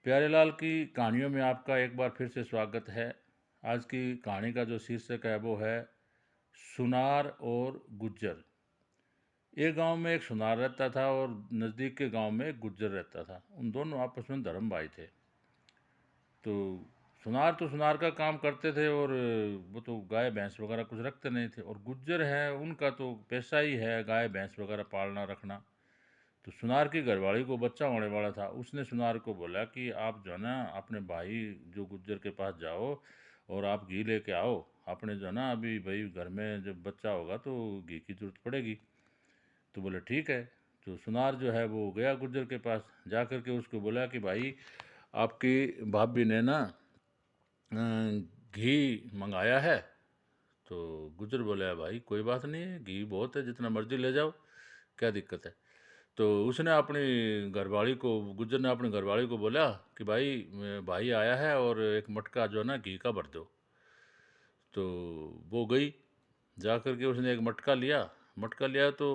प्यारेलाल की कहानियों में आपका एक बार फिर से स्वागत है। आज की कहानी का जो शीर्षक है वो है सुनार और गुज्जर। एक गांव में एक सुनार रहता था और नज़दीक के गांव में एक गुज्जर रहता था। उन दोनों आपस में धर्म भाई थे। तो सुनार तो सुनार का काम करते थे और वो तो गाय भैंस वगैरह कुछ रखते नहीं थे, और गुज्जर है उनका तो पेशा ही है गाय भैंस वगैरह पालना रखना। तो सुनार की घरवाली को बच्चा होने वाला था। उसने सुनार को बोला कि आप जो है ना अपने भाई जो गुज्जर के पास जाओ और आप घी लेके आओ। आपने जो है ना अभी भाई घर में जब बच्चा होगा तो घी की जरूरत पड़ेगी। तो बोले ठीक है। तो सुनार जो है वो गया गुज्जर के पास, जा कर के उसको बोला कि भाई आपकी भाभी ने ना घी मंगाया है। तो गुज्जर बोला भाई कोई बात नहीं है, घी बहुत है, जितना मर्जी ले जाओ, क्या दिक्कत है। तो उसने अपनी घरवाली को गुज्जर ने अपनी घरवाली को बोला कि भाई भाई आया है और एक मटका जो है ना घी का भर दो। तो वो गई, जा कर के उसने एक मटका लिया। तो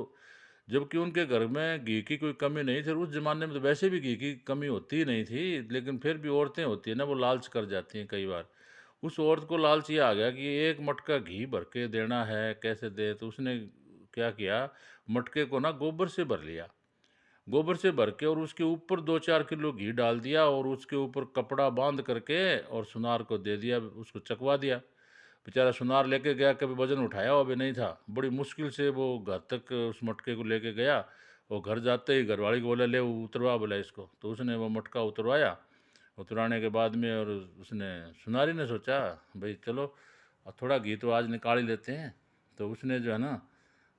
जबकि उनके घर में घी की कोई कमी नहीं थी, और उस ज़माने में तो वैसे भी घी की कमी होती ही नहीं थी, लेकिन फिर भी औरतें होती हैं ना, वो लालच कर जाती हैं कई बार। उस औरत को लालच ये आ गया कि एक मटका घी भर के देना है, कैसे दे। तो उसने क्या किया, मटके को ना गोबर से भर लिया। गोबर से भर के और उसके ऊपर 2-4 किलो घी डाल दिया और उसके ऊपर कपड़ा बांध करके और सुनार को दे दिया, उसको चकवा दिया। बेचारा सुनार लेके गया, कभी वजन उठाया हुआ भी नहीं था। बड़ी मुश्किल से वो घर तक उस मटके को लेके गया, और घर जाते ही घरवाली को बोला ले वो उतरवा बोला इसको। तो उसने वो मटका उतरवाया। उतराने के बाद में और उसने सुनारी ने सोचा भाई चलो अब थोड़ा घी तो आज निकाल ही लेते हैं। तो उसने जो है ना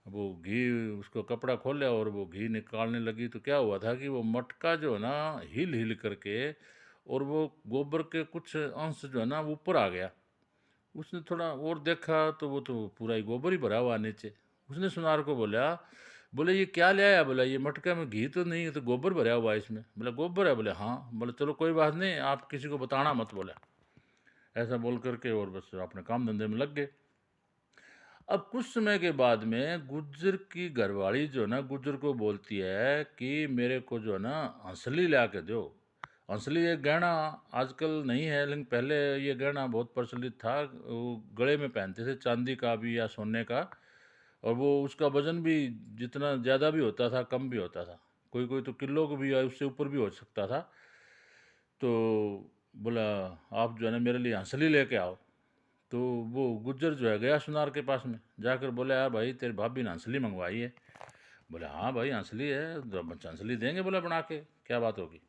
वो घी, उसको कपड़ा खोला और वो घी निकालने लगी। तो क्या हुआ था कि वो मटका जो है ना हिल हिल करके और वो गोबर के कुछ अंश जो है ना वो ऊपर आ गया। उसने थोड़ा और देखा तो वो तो पूरा ही गोबर ही भरा हुआ नीचे। उसने सुनार को बोला, बोले ये क्या ले आया। बोला ये मटका में घी तो नहीं है, तो गोबर भरा हुआ है इसमें। बोला गोबर है। बोले हाँ। बोले चलो कोई बात नहीं, आप किसी को बताना मत। बोला ऐसा बोल करके और बस अपने काम धंधे में लग गए। अब कुछ समय के बाद में गुज्जर की घरवाली जो है ना गुज्जर को बोलती है कि मेरे को जो है ना हंसली ला के दो। हंसली एक गहना आजकल नहीं है, लेकिन पहले ये गहना बहुत प्रचलित था। वो गले में पहनते थे, चांदी का भी या सोने का। और वो उसका वजन भी जितना ज़्यादा भी होता था कम भी होता था। कोई कोई तो किलो को भी या उससे ऊपर भी हो सकता था। तो बोला आप जो है ना मेरे लिए हंसली लेके आओ। तो वो गुज्जर जो है गया सुनार के पास में, जाकर बोला यार भाई तेरी भाभी ने हंसली मंगवाई है। बोले हाँ भाई हंसली है, तो बच्चा हंसली देंगे बोला बना के, क्या बात होगी।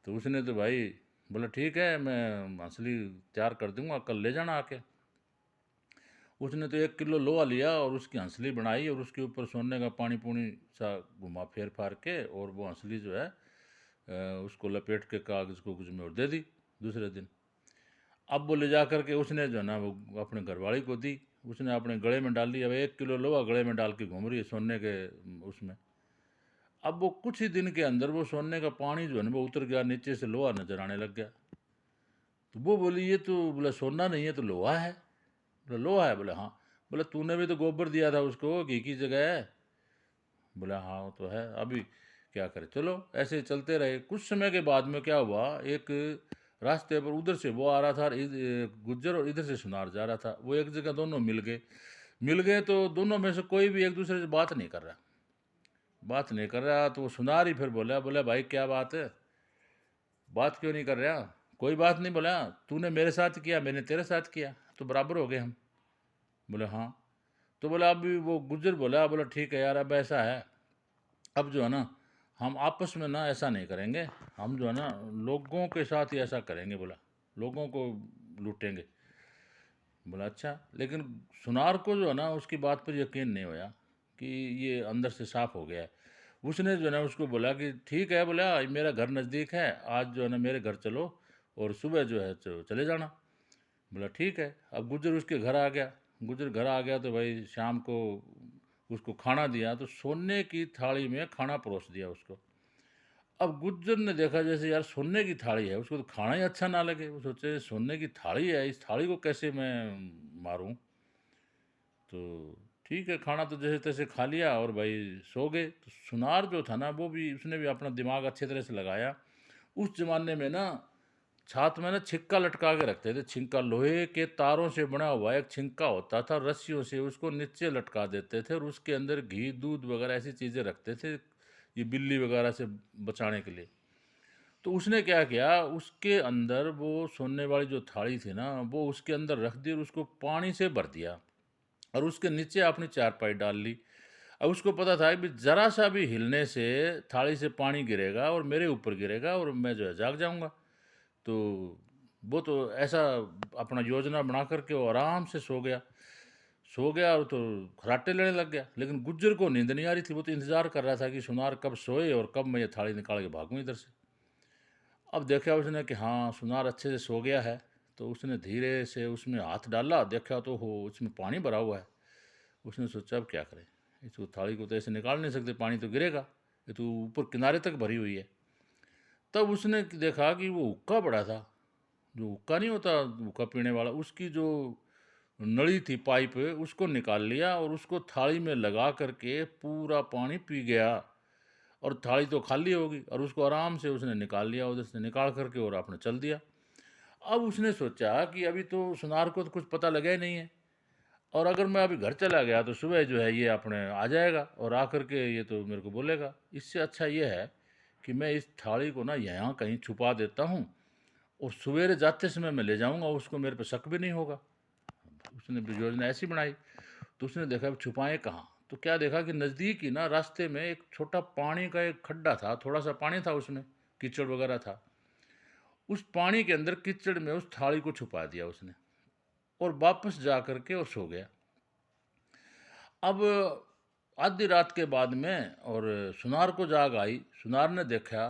तो उसने तो भाई बोला ठीक है मैं हंसली तैयार कर दूंगा, कल ले जाना आके। उसने तो 1 किलो लोहा लिया और उसकी हंसली बनाई और उसके ऊपर सोने का पानी पूनी सा घुमा फेर फार के और वो हंसली जो है उसको लपेट के कागज़ को कुछ में और दे दी दूसरे दिन। अब वो ले जा कर के उसने जो है ना वो अपने घरवाली को दी। उसने अपने गले में डाल ली। अब 1 किलो लोहा गले में डाल के घूम रही है सोने के उसमें। अब वो कुछ ही दिन के अंदर वो सोने का पानी जो है ना वो उतर गया, नीचे से लोहा नजर आने लग गया। तो वो बोली ये तो बोला सोना नहीं है तो लोहा है। बोला लोहा है। बोला हाँ। बोला तूने भी तो गोबर दिया था उसको घी की जगह है। बोला हाँ वो तो है, अभी क्या करे। चलो ऐसे ही चलते रहे। कुछ समय के बाद में क्या हुआ, एक रास्ते पर उधर से वो आ रहा था गुज्जर, और इधर से सुनार जा रहा था। वो एक जगह दोनों मिल गए। मिल गए तो दोनों में से कोई भी एक दूसरे से बात नहीं कर रहा। बात नहीं कर रहा तो वो सुनार ही फिर बोला, बोला भाई क्या बात है, बात क्यों नहीं कर रहा। कोई बात नहीं। बोला तूने मेरे साथ किया, मैंने तेरे साथ किया, तो बराबर हो गए हम। बोले हाँ। तो बोला अभी वो गुज्जर बोला, बोला ठीक है यार अब ऐसा है, अब जो है ना हम आपस में ना ऐसा नहीं करेंगे, हम जो है ना लोगों के साथ ही ऐसा करेंगे। बोला लोगों को लूटेंगे। बोला अच्छा। लेकिन सुनार को जो है ना उसकी बात पर यकीन नहीं होया कि ये अंदर से साफ हो गया है। उसने जो है ना उसको बोला कि ठीक है, बोला मेरा घर नज़दीक है, आज जो है ना मेरे घर चलो और सुबह जो है चले जाना। बोला ठीक है। अब गुज्जर उसके घर आ गया। गुज्जर घर आ गया तो भाई शाम को उसको खाना दिया, तो सोने की थाली में खाना परोस दिया उसको। अब गुज्जर ने देखा जैसे यार सोने की थाली है, उसको तो खाना ही अच्छा ना लगे। वो सोचे सोने की थाली है, इस थाली को कैसे मैं मारूं। तो ठीक है, खाना तो जैसे तैसे खा लिया और भाई सो गए। तो सुनार जो था ना वो भी उसने भी अपना दिमाग अच्छी तरह से लगाया। उस ज़माने में ना छात में ना छिक्का लटका के रखते थे। छिक्का लोहे के तारों से बना हुआ एक छिक्का होता था, रस्सियों से उसको नीचे लटका देते थे और उसके अंदर घी, दूध वगैरह ऐसी चीज़ें रखते थे, ये बिल्ली वगैरह से बचाने के लिए। तो उसने क्या किया, उसके अंदर वो सोने वाली जो थाली थी ना, वो उसके अंदर रख दी और उसको पानी से भर दिया और उसके नीचे अपनी चारपाई डाल ली। अब उसको पता था कि ज़रा सा भी हिलने से थाली से पानी गिरेगा और मेरे ऊपर गिरेगा और मैं जो है जाग जाऊँगा। तो वो तो ऐसा अपना योजना बना कर के वो आराम से सो गया। सो गया और तो खर्राटे लेने लग गया। लेकिन गुज्जर को नींद नहीं आ रही थी, वो तो इंतज़ार कर रहा था कि सुनार कब सोए और कब मैं ये थाली निकाल के भागूँ इधर से। अब देखा उसने कि हाँ, सुनार अच्छे से सो गया है, तो उसने धीरे से उसमें हाथ डाला, देखा तो हो उसमें पानी भरा हुआ है। उसने सोचा अब क्या करें? इस थाली को तो ऐसे निकाल नहीं सकते, पानी तो गिरेगा, ये तो ऊपर किनारे तक भरी हुई है। तब उसने देखा कि वो हुक्का पड़ा था, जो हुक्का नहीं होता हुक्का पीने वाला, उसकी जो नली थी पाइप, उसको निकाल लिया और उसको थाली में लगा करके पूरा पानी पी गया और थाली तो खाली होगी और उसको आराम से उसने निकाल लिया उधर से निकाल करके और आपने चल दिया। अब उसने सोचा कि अभी तो सुनार को तो कुछ पता लगा ही नहीं है और अगर मैं अभी घर चला गया तो सुबह जो है ये अपने आ जाएगा और आकर के ये तो मेरे को बोलेगा। इससे अच्छा ये है कि मैं इस थाली को ना यहाँ कहीं छुपा देता हूँ और सवेरे जाते समय मैं ले जाऊँगा, उसको मेरे पे शक भी नहीं होगा। उसने भी योजना ऐसी बनाई। तो उसने देखा अब छुपाएं कहाँ, तो क्या देखा कि नज़दीक ही ना रास्ते में एक छोटा पानी का एक खड्डा था, थोड़ा सा पानी था उसमें, कीचड़ वगैरह था। उस पानी के अंदर कीचड़ में उस थाली को छुपा दिया उसने और वापस जा करके और सो गया। अब आधी रात के बाद में और सुनार को जाग आई। सुनार ने देखा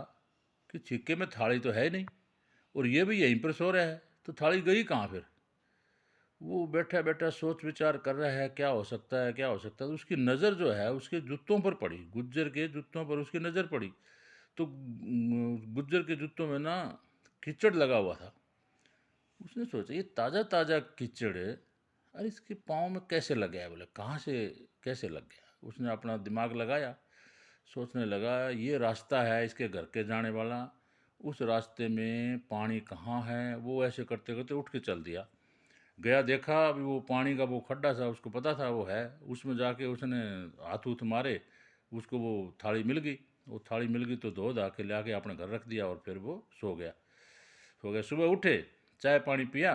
कि छिक्के में थाली तो है नहीं और ये भी यहीं पर सो रहा है, तो थाली गई कहाँ फिर? वो बैठा बैठा सोच विचार कर रहा है क्या हो सकता है, क्या हो सकता है। तो उसकी नज़र जो है उसके जूतों पर पड़ी, गुज्जर के जूतों पर उसकी नज़र पड़ी। तो गुज्जर के जूतों में ना कीचड़ लगा हुआ था। उसने सोचा ये ताज़ा ताज़ा कीचड़ है, अरे इसके पाँव में कैसे लग गया? बोले कहाँ से कैसे लग गया? उसने अपना दिमाग लगाया, सोचने लगा ये रास्ता है इसके घर के जाने वाला, उस रास्ते में पानी कहाँ है। वो ऐसे करते करते उठ के चल दिया, गया देखा अभी वो पानी का वो खड्डा था, उसको पता था वो है, उसमें जाके उसने हाथ उथ मारे, उसको वो थाली मिल गई। वो थाली मिल गई तो धो धा के ला के अपने घर रख दिया और फिर वो सो गया। सो गया, सुबह उठे, चाय पानी पिया,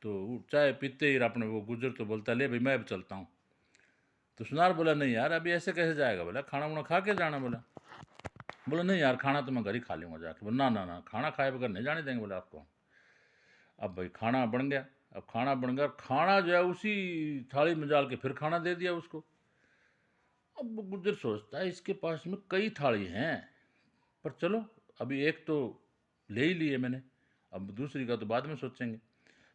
तो चाय पीते ही अपने वो गुजर तो बोलता ले भाई मैं अब चलता हूँ। तो सुनार बोला नहीं यार अभी ऐसे कैसे जाएगा? बोला खाना वाना खा के जाना। बोला नहीं यार खाना तो मैं घर ही खा लूँगा जाके। बोला ना ना ना, खाना खाए बगैर नहीं जाने देंगे बोले आपको। अब भाई खाना बन गया। अब खाना बन गया, खाना जो है उसी थाली में डाल के फिर खाना दे दिया उसको। अब वो गुज्जर सोचता है इसके पास में कई थाली हैं, पर चलो अभी एक तो ले ही लिए मैंने, अब दूसरी का तो बाद में सोचेंगे।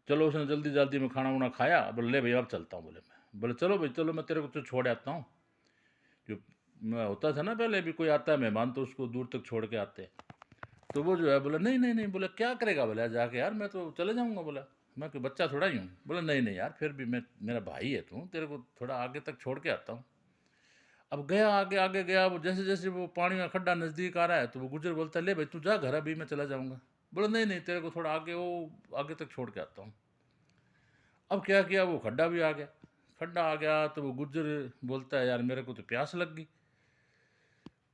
चलो उसने जल्दी जल्दी में खाना वाना खाया। बोले ले भैया अब चलता हूँ। बोले मैं, बोले चलो भाई चलो मैं तेरे को तो छोड़ आता हूँ। जो मैं होता था ना पहले भी कोई आता है मेहमान तो उसको दूर तक छोड़ के आते हैं। तो वो जो है बोला नहीं नहीं नहीं। बोला क्या करेगा? बोला जाके यार मैं तो चले जाऊँगा। बोला मैं कोई बच्चा थोड़ा ही हूँ। बोला नहीं नहीं यार फिर भी मैं, मेरा भाई है तू, तेरे को थोड़ा आगे तक छोड़ के आता हूँ। अब गया आगे आगे गया, वो जैसे जैसे वो पानी का खड्डा नज़दीक आ रहा है तो वो गुजर बोलता है ले भाई तू जा घर, अभी मैं चला जाऊँगा। बोला नहीं नहीं तेरे को थोड़ा आगे वो आगे तक छोड़ के आता हूँ। अब क्या किया, वो खड्डा भी आ गया। खड्डा आ गया तो वो गुज्जर बोलता है यार मेरे को तो प्यास लग गई।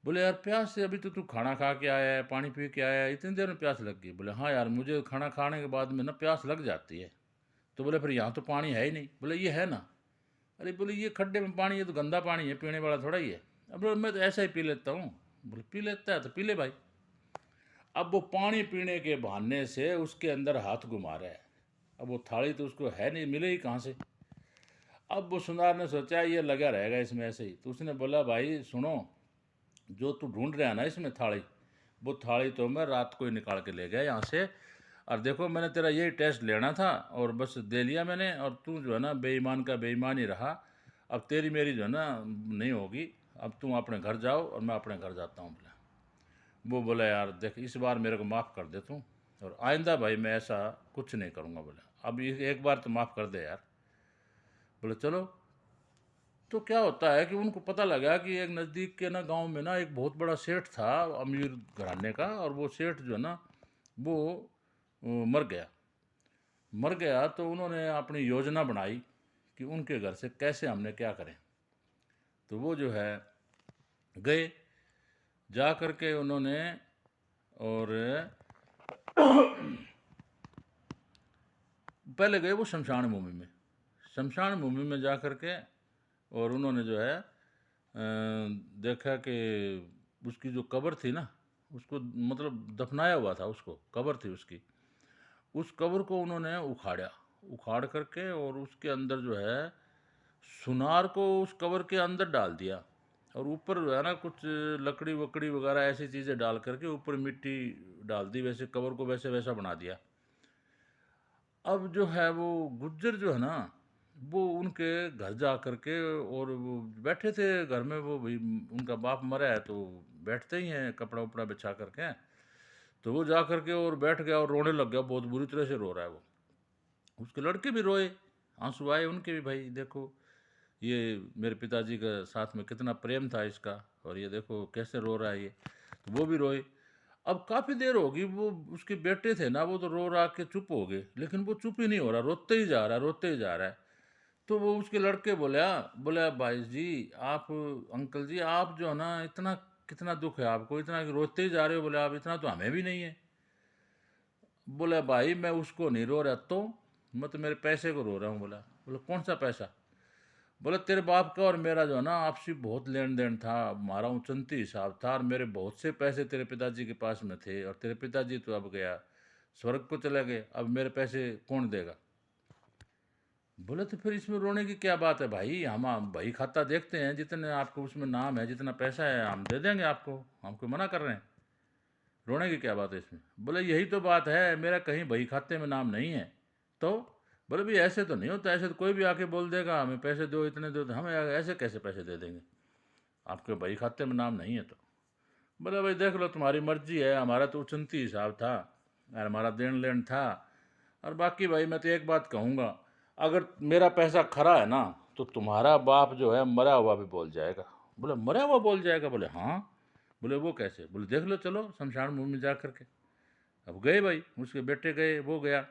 बोले यार प्यास से, अभी तो तू खाना खा के आया है, पानी पी के आया है, इतनी देर में प्यास लग गई? बोले हाँ यार मुझे खाना खाने के बाद में ना प्यास लग जाती है। तो बोले फिर यहाँ तो पानी है ही नहीं। बोले ये है ना। अरे बोले ये खड्डे में पानी है तो गंदा पानी है, पीने वाला थोड़ा ही है। अब बोले मैं तो ऐसा ही पी लेता हूँ। बोले पी लेता है तो पी ले भाई। अब वो पानी पीने के बहाने से उसके अंदर हाथ घुमा रहा है। अब वो थाली तो उसको है नहीं, मिले ही कहाँ से। अब वो सुनार ने सोचा ये लगा रहेगा इसमें ऐसे ही। तो उसने बोला भाई सुनो, जो तू ढूंढ रहा है ना इसमें थाली, वो थाली तो मैं रात को ही निकाल के ले गया यहाँ से। और देखो मैंने तेरा यही टेस्ट लेना था और बस दे लिया मैंने, और तू जो है ना बेईमान का बेईमान ही रहा। अब तेरी मेरी जो है ना नहीं होगी, अब तुम अपने घर जाओ और मैं अपने घर जाता हूँ। बोला, वो बोला यार देख इस बार मेरे को माफ़ कर दे तू, और आइंदा भाई मैं ऐसा कुछ नहीं करूँगा। बोला अब एक बार तो माफ़ कर दे यार। बोले चलो। तो क्या होता है कि उनको पता लगा कि एक नज़दीक के ना गांव में ना एक बहुत बड़ा सेठ था, अमीर घराने का, और वो सेठ जो है ना वो मर गया। मर गया तो उन्होंने अपनी योजना बनाई कि उनके घर से कैसे हमने क्या करें। तो वो जो है गए, जा कर के उन्होंने, और पहले गए वो शमशान भूमि में। शमशान भूमि में जा कर के और उन्होंने जो है देखा कि उसकी जो कब्र थी ना, उसको मतलब दफनाया हुआ था, उसको कब्र थी उसकी, उस कब्र को उन्होंने उखाड़ा, उखाड़ करके और उसके अंदर जो है सुनार को उस कब्र के अंदर डाल दिया, और ऊपर जो है ना कुछ लकड़ी वकड़ी वगैरह ऐसी चीज़ें डाल करके ऊपर मिट्टी डाल दी, वैसे कब्र को वैसे वैसा बना दिया। अब जो है वो गुज्जर जो है ना, वो उनके घर जा कर के, और वो बैठे थे घर में, वो भाई उनका बाप मरा है तो बैठते ही हैं कपड़ा उपड़ा बिछा करके। तो वो जा करके और बैठ गया और रोने लग गया, बहुत बुरी तरह से रो रहा है वो। उसके लड़के भी रोए, आंसू आए उनके भी, भाई देखो ये मेरे पिताजी का साथ में कितना प्रेम था इसका, और ये देखो कैसे रो रहा है ये। तो वो भी रोए। अब काफ़ी देर होगी, वो उसके बेटे थे ना, वो तो रो रा के चुप हो गए, लेकिन वो चुप ही नहीं हो रहा, रोते ही जा रहा है, रोते ही जा रहा है। तो वो उसके लड़के बोला, बोला भाई जी, आप अंकल जी, आप जो है ना इतना कितना दुख है आपको, इतना रोते ही जा रहे हो, बोले आप इतना तो हमें भी नहीं है। बोला भाई मैं उसको नहीं रो रहा, तो मैं तो मेरे पैसे को रो रहा हूँ। बोला, बोला कौन सा पैसा? बोला तेरे बाप का और मेरा जो है ना आपसी बहुत लेन देन था, हमारा उचंती हिसाब था, और मेरे बहुत से पैसे तेरे पिताजी के पास में थे, और तेरे पिताजी तो अब गया स्वर्ग को चले गए, अब मेरे पैसे कौन देगा? बोले तो फिर इसमें रोने की क्या बात है भाई, हम भाई खाता देखते हैं, जितने आपको उसमें नाम है, जितना पैसा है हम दे देंगे आपको, हमको मना कर रहे हैं, रोने की क्या बात है इसमें? बोले यही तो बात है, मेरा कहीं बही खाते में नाम नहीं है। तो बोले भाई ऐसे तो नहीं होता, ऐसे तो कोई भी आके बोल देगा हमें पैसे दो, इतने दो, तो हम ऐसे कैसे पैसे दे देंगे, आपके बही खाते में नाम नहीं है तो। बोले भाई देख लो तुम्हारी मर्जी है, हमारा तो उचंती हिसाब था और हमारा देन लेन था। और बाकी भाई मैं तो एक बात कहूँगा, अगर मेरा पैसा खरा है ना, तो तुम्हारा बाप जो है मरा हुआ भी बोल जाएगा। बोले मरा हुआ बोल जाएगा? बोले हाँ। बोले वो कैसे? बोले देख लो, चलो शमशान भूमि में जा करके। अब गए भाई, उसके बेटे गए, वो गया,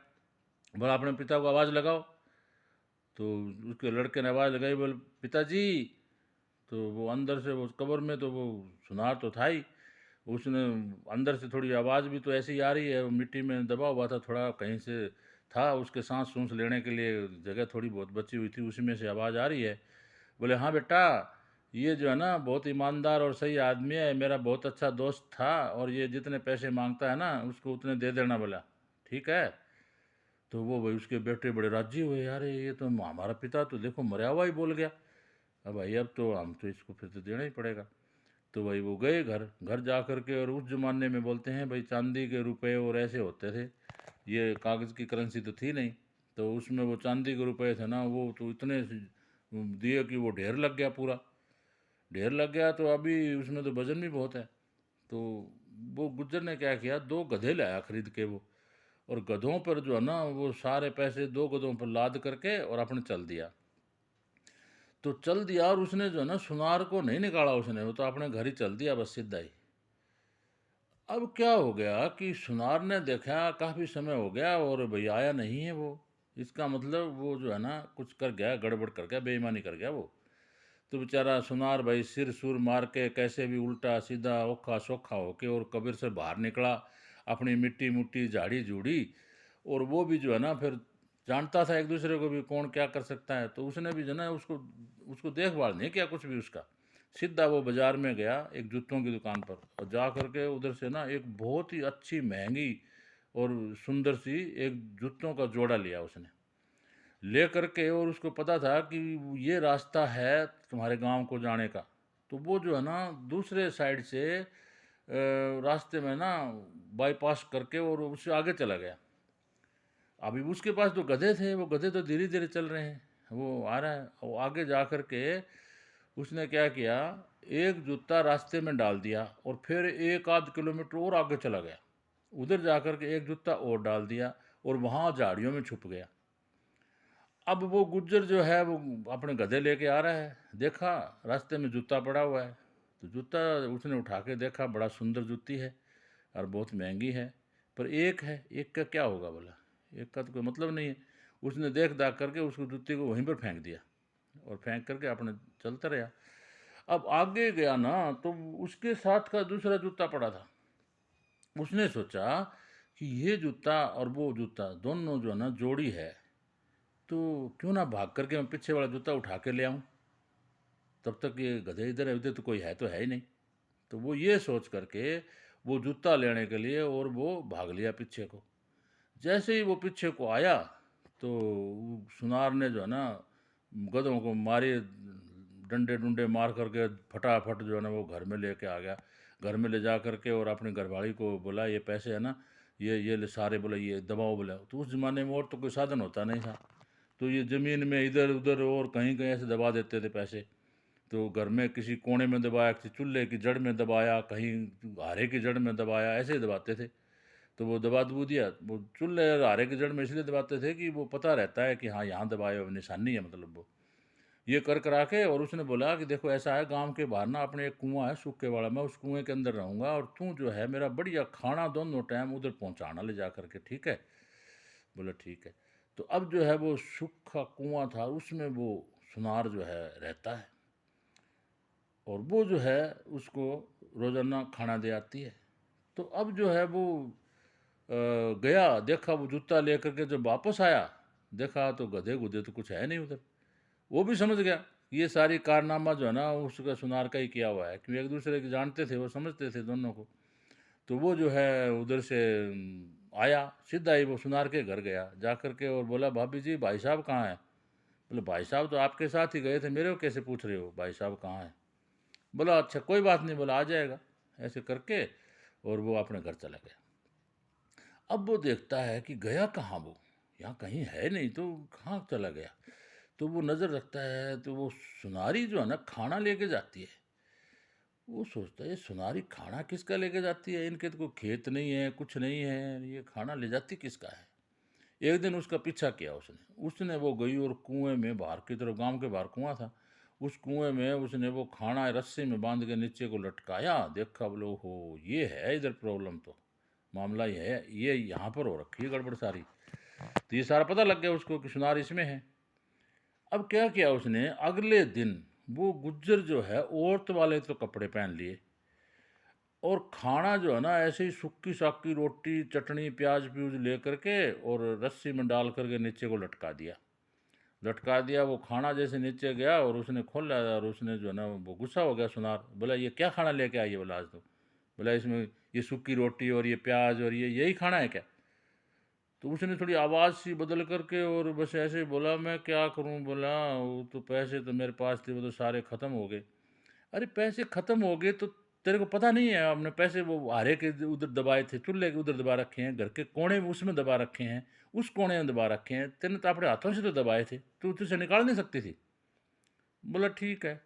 बोला अपने पिता को आवाज़ लगाओ। तो उसके लड़के ने आवाज़ लगाई, बोले पिताजी। तो वो अंदर से वो कब्र में, तो वो सुनार तो था ही, उसने अंदर से थोड़ी आवाज़ भी तो ऐसी आ रही है, वो मिट्टी में दबा हुआ था थोड़ा, कहीं से था उसके सांस सूंस लेने के लिए जगह थोड़ी बहुत बची हुई थी, उसी में से आवाज़ आ रही है। बोले हाँ बेटा, ये जो है ना बहुत ईमानदार और सही आदमी है, मेरा बहुत अच्छा दोस्त था, और ये जितने पैसे मांगता है ना उसको उतने दे देना। बोला ठीक है। तो वो भाई उसके बेटे बड़े राजी हुए, यार ये तो हमारा पिता तो देखो मरा हुआ ही बोल गया, अब भाई अब तो हम तो इसको फिर तो देना ही पड़ेगा। तो भाई वो गए घर, घर जा कर के, और उस ज़माने में बोलते हैं भाई चांदी के रुपए और ऐसे होते थे, ये कागज़ की करेंसी तो थी नहीं। तो उसमें वो चांदी के रुपए थे ना, वो तो इतने दिए कि वो ढेर लग गया, पूरा ढेर लग गया। तो अभी उसमें तो वजन भी बहुत है। तो वो गुज्जर ने क्या किया, दो गधे लाया खरीद के वो, और गधों पर जो है ना वो सारे पैसे दो गधों पर लाद करके और अपने चल दिया। तो चल दिया, और उसने जो है ना सुनार को नहीं निकाला उसने, वो तो अपने घर ही चल दिया बस सीधा ही। अब क्या हो गया कि सुनार ने देखा काफ़ी समय हो गया और भाई आया नहीं है वो, इसका मतलब वो जो है ना कुछ कर गया, गड़बड़ कर गया, बेईमानी कर गया वो। तो बेचारा सुनार भाई सिर सुर मार के कैसे भी उल्टा सीधा औखा सौखा होके और कब्र से बाहर निकला, अपनी मिट्टी मुट्टी झाड़ी झूड़ी। और वो भी जो है ना फिर जानता था एक दूसरे को भी कौन क्या कर सकता है, तो उसने भी जो है ना उसको उसको देखभाल नहीं किया कुछ भी उसका। सीधा वो बाजार में गया एक जूतों की दुकान पर, और जा करके उधर से ना एक बहुत ही अच्छी महंगी और सुंदर सी एक जूतों का जोड़ा लिया उसने, ले करके, और उसको पता था कि ये रास्ता है तुम्हारे गांव को जाने का। तो वो जो है ना दूसरे साइड से रास्ते में ना बाईपास करके और उससे आगे चला गया। अभी उसके पास तो गधे थे, वो गधे तो धीरे धीरे चल रहे हैं, वो आ रहा है। वो आगे जा कर के उसने क्या किया, एक जूता रास्ते में डाल दिया और फिर एक आध किलोमीटर और आगे चला गया, उधर जा कर के एक जूता और डाल दिया और वहाँ झाड़ियों में छुप गया। अब वो गुज्जर जो है वो अपने गधे लेके आ रहा है, देखा रास्ते में जूता पड़ा हुआ है, तो जूता उसने उठा के देखा, बड़ा सुंदर जूती है और बहुत महंगी है। पर एक है, एक का क्या होगा बोला, एक का तो कोई मतलब नहीं है। उसने देख दाख करके उसको जूते को वहीं पर फेंक दिया और फेंक करके अपने चलता रहा। अब आगे गया ना तो उसके साथ का दूसरा जूता पड़ा था। उसने सोचा कि ये जूता और वो जूता दोनों जो है ना जोड़ी है, तो क्यों ना भाग करके मैं पीछे वाला जूता उठा के ले आऊं, तब तक ये गधे इधर है, उधर तो है ही नहीं। तो वो ये सोच करके वो जूता लेने के लिए और वो भाग लिया पीछे को। जैसे ही वो पीछे को आया तो सुनार ने जो है ना गधों को मारे, डंडे डुंडे मार करके फटाफट जो है ना वो घर में लेके आ गया। घर में ले जा करके और अपनी घरवाली को बोला ये पैसे है ना, ये ले सारे, बोला ये दबाओ, बोला। तो उस ज़माने में और तो कोई साधन होता नहीं था, तो ये ज़मीन में इधर उधर और कहीं कहीं ऐसे दबा देते थे पैसे। तो घर में किसी कोने में दबाया, किसी चूल्हे की जड़ में दबाया, कहीं हारे की जड़ में दबाया, ऐसे ही दबाते थे। तो वो दबा दबू दिया। वो चूल्हे और हारे की जड़ में इसलिए दबाते थे कि वो पता रहता है कि हाँ यहाँ दबाए, अब निशानी है, मतलब वो ये कर करा के। और उसने बोला कि देखो ऐसा है, गांव के बाहर ना अपने एक कुआं है सूखे वाला, मैं उस कुएं के अंदर रहूंगा और तू जो है मेरा बढ़िया खाना दोनों टाइम उधर पहुंचाना ले जा करके, ठीक है। बोला ठीक है। तो अब जो है वो सूखा कुआं था, उसमें वो सुनार जो है रहता है और वो जो है उसको रोज़ाना खाना दे आती है। तो अब जो है वो गया, देखा वो जूता लेकर के जब वापस आया, देखा तो गधे गुधे तो कुछ है नहीं उधर। वो भी समझ गया ये सारी कारनामा जो है ना उसका सुनार का ही किया हुआ है, क्योंकि एक दूसरे के जानते थे, वो समझते थे दोनों को। तो वो जो है उधर से आया, सीधा ही वो सुनार के घर गया जा कर के और बोला भाभी जी भाई साहब कहाँ हैं। बोले भाई साहब तो आपके साथ ही गए थे, मेरे को कैसे पूछ रहे हो भाई साहब कहाँ हैं। बोला अच्छा कोई बात नहीं, बोला आ जाएगा, ऐसे करके। और वो अपने घर चला गया। अब वो देखता है कि गया कहाँ वो, यहाँ कहीं है नहीं, तो कहाँ चला गया। तो वो नज़र रखता है तो वो सुनारी जो है ना खाना लेके जाती है। वो सोचता है ये सुनारी खाना किसका लेके जाती है, इनके तो कोई खेत नहीं है, कुछ नहीं है, ये खाना ले जाती किसका है। एक दिन उसका पीछा किया उसने, उसने वो गई और कुएं में, बाहर की तरफ गांव के बाहर कुआं था, उस कुएं में उसने वो खाना रस्सी में बांध के नीचे को लटकाया। देखा, बोलो हो ये है इधर प्रॉब्लम, तो मामला ये है, ये यहाँ पर हो रखी है गड़बड़ सारी। तो ये सारा पता लग गया उसको कि सुनार इसमें है। अब क्या किया उसने, अगले दिन वो गुज्जर जो है औरत वाले तो कपड़े पहन लिए और खाना जो है ना ऐसे ही सूखी साकी रोटी चटनी प्याज प्यूज ले करके और रस्सी में डाल करके नीचे को लटका दिया। लटका दिया, वो खाना जैसे नीचे गया और उसने खोला और उसने जो है ना वो गुस्सा हो गया सुनार। बोला ये क्या खाना लेके आई है, बोला आज तो। बोला इसमें ये सूखी रोटी और ये प्याज और ये यही खाना है क्या। तो उसने थोड़ी आवाज़ सी बदल करके और बस ऐसे ही बोला मैं क्या करूं, बोला वो तो पैसे तो मेरे पास थे, वो तो सारे ख़त्म हो गए। अरे पैसे ख़त्म हो गए तो तेरे को पता नहीं है, हमने पैसे वो आरे के उधर दबाए थे, चूल्हे के उधर दबा रखे हैं, घर के कोने में उसमें दबा रखे हैं, उस कोने में दबा रखे हैं, तेने तो अपने हाथों से तो दबाए थे, तू तुझसे निकाल नहीं सकती थी। बोला ठीक है।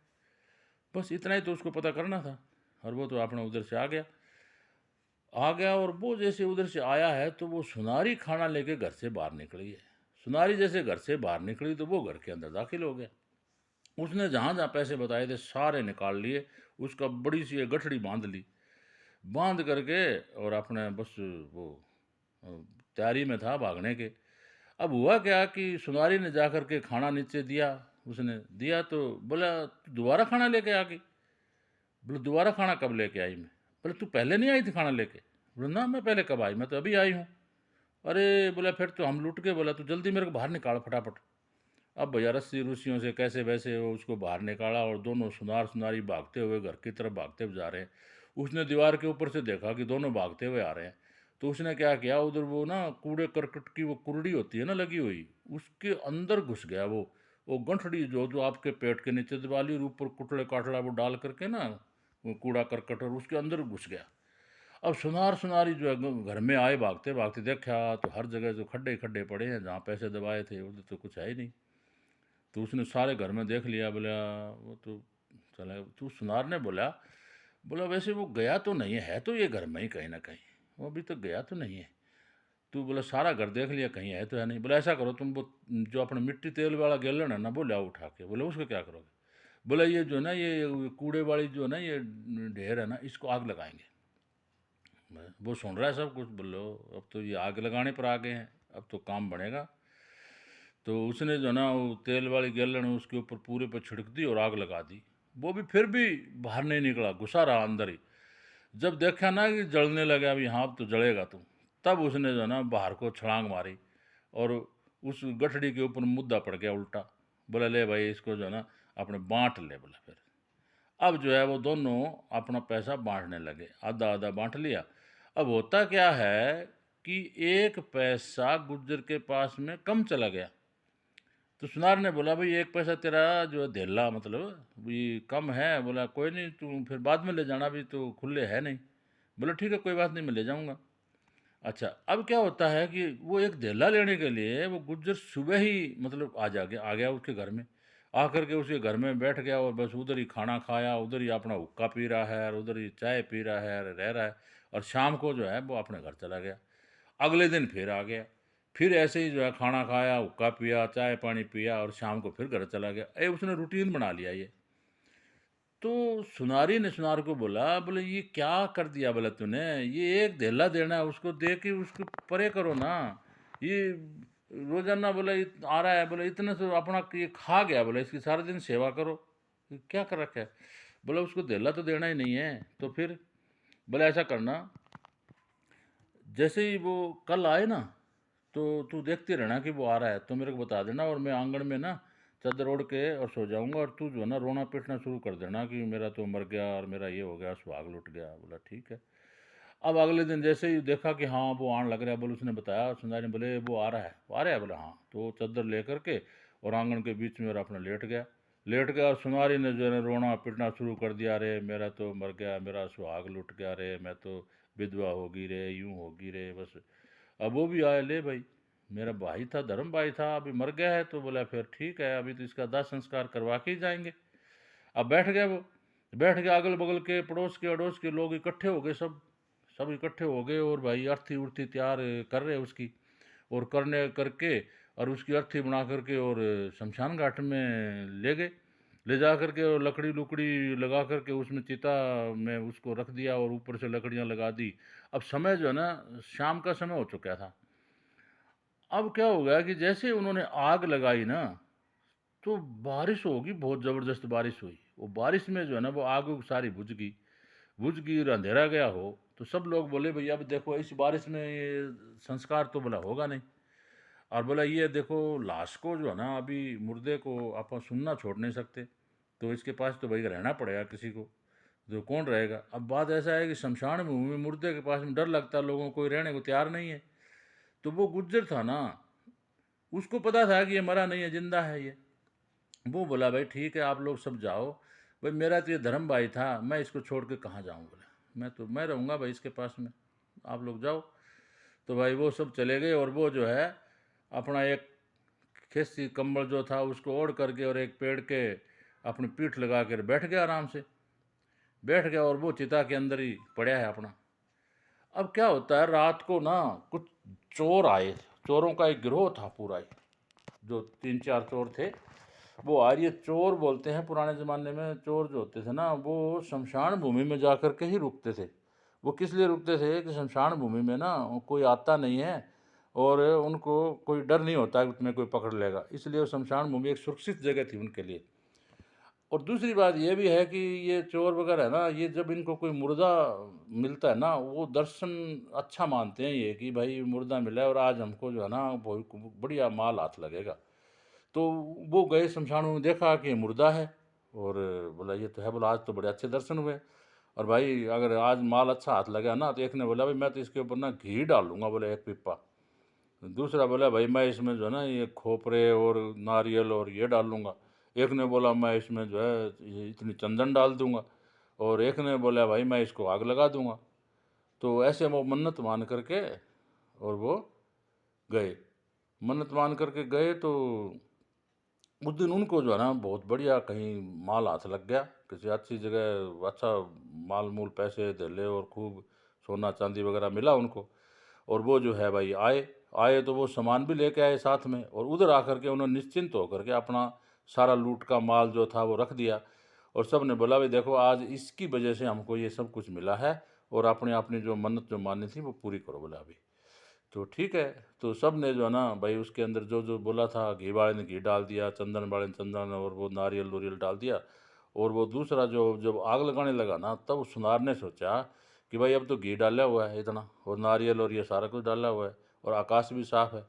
बस इतना ही तो उसको पता करना था। और वो तो अपना उधर से आ गया और वो जैसे उधर से आया है तो वो सुनारी खाना लेके घर से बाहर निकली है। सुनारी जैसे घर से बाहर निकली तो वो घर के अंदर दाखिल हो गया। उसने जहाँ जहाँ पैसे बताए थे सारे निकाल लिए, उसका बड़ी सी एक गठड़ी बांध ली, बांध करके और अपने बस वो अ, तैयारी में था भागने के। अब हुआ क्या कि सुनारी ने जा करके खाना नीचे दिया, उसने दिया तो बोला "तू दोबारा खाना लेके आ गई। बोले दोबारा खाना कब लेके आई मैं। बोले तू पहले नहीं आई थी खाना लेके। बोले ना मैं पहले कब आई, मैं तो अभी आई हूँ। अरे बोला फिर तो हम लुट के, बोला तू जल्दी मेरे को बाहर निकाल फटाफट। अब भैया रस्सी रुस्सियों से कैसे वैसे वो उसको बाहर निकाला और दोनों सुनार सुनारी भागते हुए घर की तरफ भागते हुए जा रहे हैं। उसने दीवार के ऊपर से देखा कि दोनों भागते हुए आ रहे हैं। तो उसने क्या किया, उधर वो ना कूड़े करकट की वो कुरड़ी होती है ना लगी हुई, उसके अंदर घुस गया वो गंठड़ी जो जो आपके पेट के नीचे दबा ली और ऊपर कुटड़े काटड़ा वो डाल करके ना वो कूड़ा करकट, और उसके अंदर घुस गया। अब सुनार सुनारी जो है घर में आए भागते भागते, देखा तो हर जगह जो खड्डे खड्डे पड़े हैं, जहाँ पैसे दबाए थे उधर तो कुछ है ही नहीं। तो उसने सारे घर में देख लिया, बोला वो तो चला। तो सुनार ने बोला बोला वैसे वो गया तो नहीं है, तो ये घर में ही कहीं ना कहीं, वो अभी तो गया तो नहीं है। तू बोला सारा घर देख लिया कहीं है तो है नहीं। बोला ऐसा करो तुम वो जो अपना मिट्टी तेल वाला गैलन है ना वो लाओ उठा के। बोले उसको क्या करोगे। बोला ये जो है ना ये कूड़े वाली जो है ना ये ढेर है ना, इसको आग लगाएंगे। वो सुन रहा है सब कुछ। बोलो अब तो ये आग लगाने पर आ गए हैं, अब तो काम बनेगा। तो उसने जो ना वो तेल वाली गैलन उसके ऊपर पूरे पे छिड़क दी और आग लगा दी। वो भी फिर भी बाहर नहीं निकला, घुसा रहा अंदर ही। जब देखा ना कि जलने लगा, अभी हाँ अब तो जलेगा तू, तब उसने जो ना बाहर को छलांग मारी और उस गठड़ी के ऊपर मुद्दा पड़ गया उल्टा। बोला ले भाई इसको जो है ना अपने बांट ले। बोला फिर अब जो है वो दोनों अपना पैसा बांटने लगे, आधा आधा बांट लिया। अब होता क्या है कि एक पैसा गुज्जर के पास में कम चला गया। तो सुनार ने बोला भाई एक पैसा तेरा जो है धेला, मतलब ये कम है। बोला कोई नहीं, तू फिर बाद में ले जाना, अभी तो खुले है नहीं। बोला ठीक है कोई बात नहीं, मैं ले जाऊंगा। अच्छा अब क्या होता है कि वो एक धेला लेने के लिए वो गुज्जर सुबह ही मतलब आ गया उसके घर में। आकर के उसके घर में बैठ गया और बस उधर ही खाना खाया, उधर ही अपना हुक्का पी रहा है और उधर ही चाय पी रहा है और रह रहा है। और शाम को जो है वो अपने घर चला गया। अगले दिन फिर आ गया, फिर ऐसे ही जो है खाना खाया, हुक्का पिया, चाय पानी पिया और शाम को फिर घर चला गया। उसने रूटीन बना लिया ये। तो सुनारी ने सुनार को बोला, बोले ये क्या कर दिया बोला तूने, ये एक धेला देना है उसको दे के उसको परे करो ना। ये रोजाना बोला आ रहा है, बोला इतने से अपना ये खा गया, बोला इसकी सारा दिन सेवा करो। ये क्या कर रखा है। बोला उसको धेला तो देना ही नहीं है। तो फिर बोला ऐसा करना, जैसे ही वो कल आए ना तो तू देखते रहना कि वो आ रहा है तो मेरे को बता देना, और मैं आंगन में ना चादर ओढ़ के और सो जाऊंगा, और तू जो है ना रोना पीटना शुरू कर देना कि मेरा तो मर गया और मेरा ये हो गया, सुहाग लुट गया। बोला ठीक है। अब अगले दिन जैसे ही देखा कि हाँ वो आने लग रहा है, बोले उसने बताया सुंदर ने, बोले वो आ रहा है, वो आ रहा है। बोला हाँ। तो वो चादर लेकर के और आंगन के बीच में और अपना लेट गया और सुनारी ने जो है ना रोना पिटना शुरू कर दिया, रे मेरा तो मर गया, मेरा सुहाग लुट गया रे, मैं तो विधवा होगी रे, यूं होगी रे बस। अब वो भी आया, ले भाई मेरा भाई था, धर्म भाई था, अभी मर गया है। तो बोला फिर ठीक है, अभी तो इसका दाह संस्कार करवा के ही जाएंगे। अब बैठ गया वो, बैठ गया, अगल बगल के पड़ोस के अड़ोस के लोग इकट्ठे हो गए, सब सब इकट्ठे हो गए और भाई अर्थी उर्थी तैयार कर रहे उसकी, और करने करके और उसकी अर्थी बना करके और शमशान घाट में ले गए। ले जा करके और लकड़ी लुकड़ी लगा करके उसमें चिता में उसको रख दिया और ऊपर से लकड़ियाँ लगा दी। अब समय जो है ना शाम का समय हो चुका था। अब क्या हो गया कि जैसे ही उन्होंने आग लगाई ना तो बारिश होगी, बहुत ज़बरदस्त बारिश हुई। वो बारिश में जो है ना वो आग उग सारी बुझ गई और अंधेरा गया हो। तो सब लोग बोले भैया अब देखो इस बारिश में ये संस्कार तो बोला होगा नहीं। और बोला ये देखो लाश को जो है ना अभी मुर्दे को आप सुनना छोड़ नहीं सकते, तो इसके पास तो भाई रहना पड़ेगा किसी को। तो कौन रहेगा। अब बात ऐसा है कि शमशान भूमि में मुर्दे के पास में डर लगता है लोगों को, कोई रहने को तैयार नहीं है। तो वो गुज्जर था ना, उसको पता था कि ये मरा नहीं है, जिंदा है ये। वो बोला भाई ठीक है आप लोग सब जाओ, भाई मेरा तो ये धर्म भाई था, मैं इसको छोड़ के कहाँ जाऊँ। बोला मैं रहूँगा भाई इसके पास में, आप लोग जाओ। तो भाई वो सब चले गए और वो जो है अपना एक खेसी कंबल जो था उसको ओढ़ करके और एक पेड़ के अपनी पीठ लगा कर बैठ गया, आराम से बैठ गया, और वो चिता के अंदर ही पड़ा है अपना। अब क्या होता है रात को ना कुछ चोर आए, चोरों का एक गिरोह था पूरा ही, जो 3-4 चोर थे वो आ रही है। चोर बोलते हैं पुराने ज़माने में, चोर जो होते थे ना वो शमशान भूमि में जा कर के ही रुकते थे। वो किस लिए रुकते थे कि शमशान भूमि में ना कोई आता नहीं है और उनको कोई डर नहीं होता कि तुम्हें कोई पकड़ लेगा, इसलिए वो शमशान भूमि एक सुरक्षित जगह थी उनके लिए। और दूसरी बात ये भी है कि ये चोर वगैरह है ना, ये जब इनको कोई मुर्दा मिलता है ना वो दर्शन अच्छा मानते हैं ये कि भाई मुर्दा मिला है और आज हमको जो है ना बहुत बढ़िया माल हाथ लगेगा। तो वो गए शमशान में, देखा कि ये मुर्दा है और बोला ये तो है। बोला आज तो बड़े अच्छे दर्शन हुए, और भाई अगर आज माल अच्छा हाथ लगा ना, तो एक ने बोला भाई मैं तो इसके ऊपर ना घी डाल लूँगा, बोले एक पिप्पा। दूसरा बोला भाई मैं इसमें जो है ना ये खोपरे और नारियल और ये डाल लूँगा। एक ने बोला मैं इसमें जो है ये इतनी चंदन डाल दूँगा, और एक ने बोला भाई मैं इसको आग लगा दूँगा। तो ऐसे वो मन्नत मान करके और वो गए, मन्नत मान करके गए। तो उस दिन उनको जो है ना बहुत बढ़िया कहीं माल हाथ लग गया, किसी अच्छी जगह अच्छा माल मूल पैसे धेले और खूब सोना चांदी वगैरह मिला उनको। और वो जो है भाई आए आए तो वो सामान भी लेके आए साथ में, और उधर आकर के उन्होंने निश्चिंत होकर के अपना सारा लूट का माल जो था वो रख दिया। और सब ने बोला भाई देखो आज इसकी वजह से हमको ये सब कुछ मिला है, और अपनी अपनी जो मन्नत जो मानी थी वो पूरी करो बोला अभी। तो ठीक है, तो सब ने जो है ना भाई उसके अंदर जो जो बोला था, घी वाले ने घी डाल दिया, चंदन वाले ने चंदन और वो नारियल नूरियल डाल दिया। और वो दूसरा जो जब आग लगाने लगा ना, तब सुनार ने सोचा कि भाई अब तो घी डाला हुआ है इतना, और नारियल और ये सारा कुछ डाला हुआ है, और आकाश भी साफ है,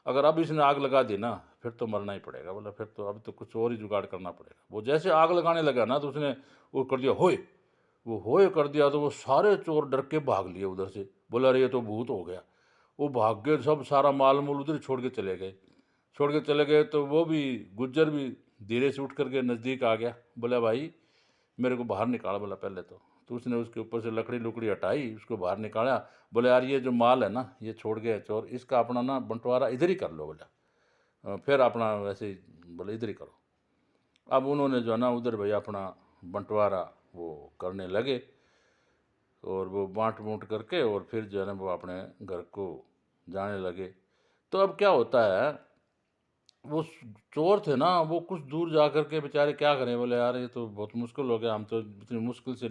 अगर अब इसने आग लगा दी ना फिर तो मरना ही पड़ेगा। बोला फिर तो अब तो कुछ और ही जुगाड़ करना पड़ेगा। वो जैसे आग लगाने लगा ना, तो उसने वो कर दिया होए, वो होए कर दिया, तो वो सारे चोर डर के भाग लिए उधर से। बोला अरे ये तो भूत हो गया। वो भाग गए, सब सारा माल मूल उधर छोड़ के चले गए। छोड़ के चले गए तो वो भी गुज्जर भी धीरे से उठ करके नज़दीक आ गया। बोला भाई मेरे को बाहर निकाला। बोला पहले तो उसने उसके ऊपर से लकड़ी लुकड़ी हटाई, उसको बाहर निकाला। बोले यार ये जो माल है ना ये छोड़ गए चोर, इसका अपना ना बंटवारा इधर ही कर लो। बोला फिर अपना वैसे ही, बोले इधर ही करो। अब उन्होंने जो है ना उधर भाई अपना बंटवारा वो करने लगे, और वो बांट बूंट करके और फिर जो है ना वो अपने घर को जाने लगे। तो अब क्या होता है, वो चोर थे ना, वो कुछ दूर जा कर के बेचारे क्या करें। बोले यार ये तो बहुत मुश्किल हो गया, हम तो इतनी मुश्किल से